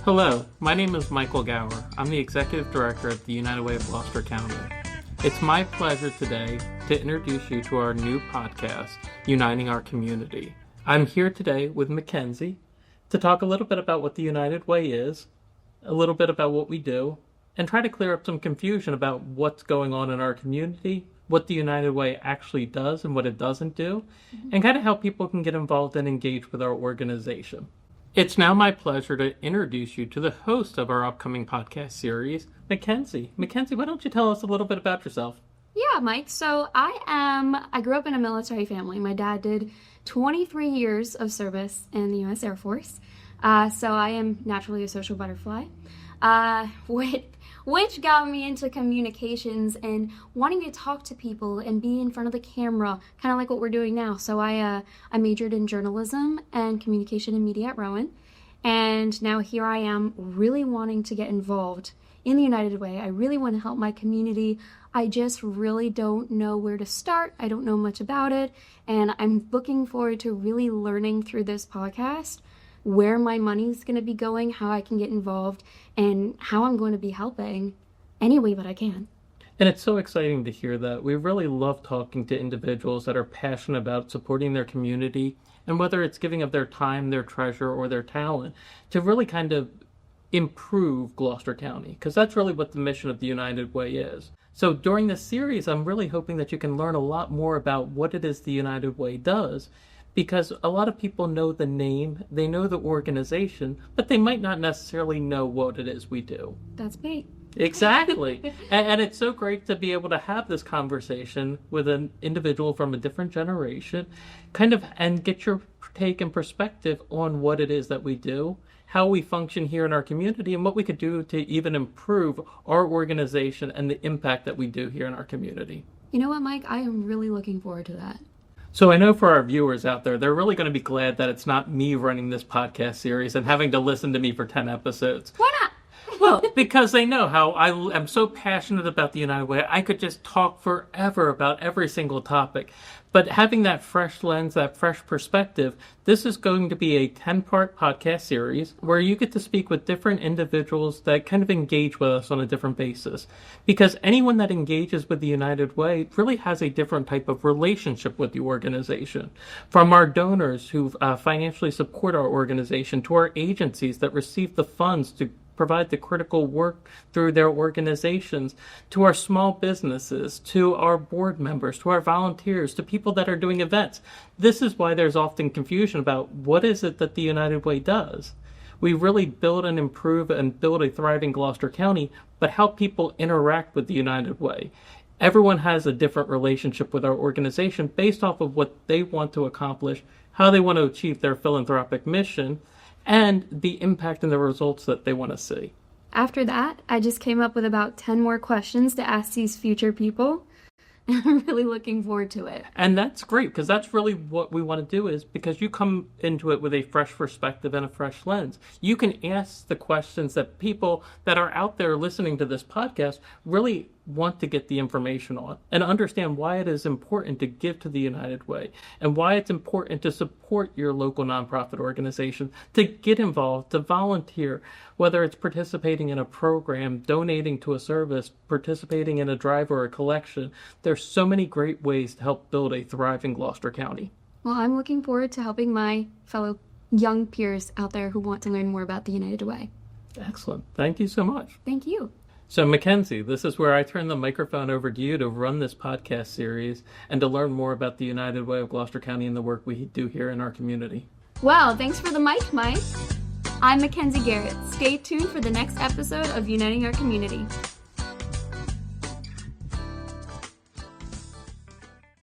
Hello, my name is Michael Gower. I'm the Executive Director at the United Way of Gloucester County. It's my pleasure today to introduce you to our new podcast, Uniting Our Community. I'm here today with Mackenzie to talk a little bit about what the United Way is, a little bit about what we do, and try to clear up some confusion about what's going on in our community, what the United Way actually does and what it doesn't do, and kind of how people can get involved and engage with our organization. It's now my pleasure to introduce you to the host of our upcoming podcast series, Mackenzie. Mackenzie, why don't you tell us a little bit about yourself? Yeah, Mike. So I grew up in a military family. My dad did 23 years of service in the U.S. Air Force. So I am naturally a social butterfly, which got me into communications and wanting to talk to people and be in front of the camera, kind of like what we're doing now. So I majored in journalism and communication and media at Rowan. And now here I am really wanting to get involved in the United Way. I really want to help my community. I just really don't know where to start. I don't know much about it. And I'm looking forward to really learning through this podcast where my money's going to be going, how I can get involved, and how I'm going to be helping any way that I can. And it's so exciting to hear that. We really love talking to individuals that are passionate about supporting their community, and whether it's giving of their time, their treasure, or their talent, to really kind of improve Gloucester County, because that's really what the mission of the United Way is. So during this series, I'm really hoping that you can learn a lot more about what it is the United Way does, because a lot of people know the name, they know the organization, but they might not necessarily know what it is we do. That's me. Exactly. and it's so great to be able to have this conversation with an individual from a different generation, and get your take and perspective on what it is that we do, how we function here in our community, and what we could do to even improve our organization and the impact that we do here in our community. You know what, Mike? I am really looking forward to that. So I know for our viewers out there, they're really going to be glad that it's not me running this podcast series and having to listen to me for 10 episodes. Why not? Well, because they know how I am so passionate about the United Way. I could just talk forever about every single topic. But having that fresh lens, that fresh perspective, this is going to be a 10-part podcast series where you get to speak with different individuals that kind of engage with us on a different basis. Because anyone that engages with the United Way really has a different type of relationship with the organization. From our donors who financially support our organization, to our agencies that receive the funds to provide the critical work through their organizations, to our small businesses, to our board members, to our volunteers, to people that are doing events. This is why there's often confusion about what is it that the United Way does. We really build and improve and build a thriving Gloucester County, but how people interact with the United Way. Everyone has a different relationship with our organization based off of what they want to accomplish, how they want to achieve their philanthropic mission, and the impact and the results that they want to see. After that, I just came up with about 10 more questions to ask these future people, and I'm really looking forward to it. And that's great, because that's really what we want to do, is because you come into it with a fresh perspective and a fresh lens. You can ask the questions that people that are out there listening to this podcast really want to get the information on, and understand why it is important to give to the United Way, and why it's important to support your local nonprofit organization, to get involved, to volunteer, whether it's participating in a program, donating to a service, participating in a drive or a collection. There's so many great ways to help build a thriving Gloucester County. Well, I'm looking forward to helping my fellow young peers out there who want to learn more about the United Way. Excellent. Thank you so much. Thank you. So Mackenzie, this is where I turn the microphone over to you to run this podcast series and to learn more about the United Way of Gloucester County and the work we do here in our community. Well, thanks for the mic, Mike. I'm Mackenzie Garrett. Stay tuned for the next episode of Uniting Our Community.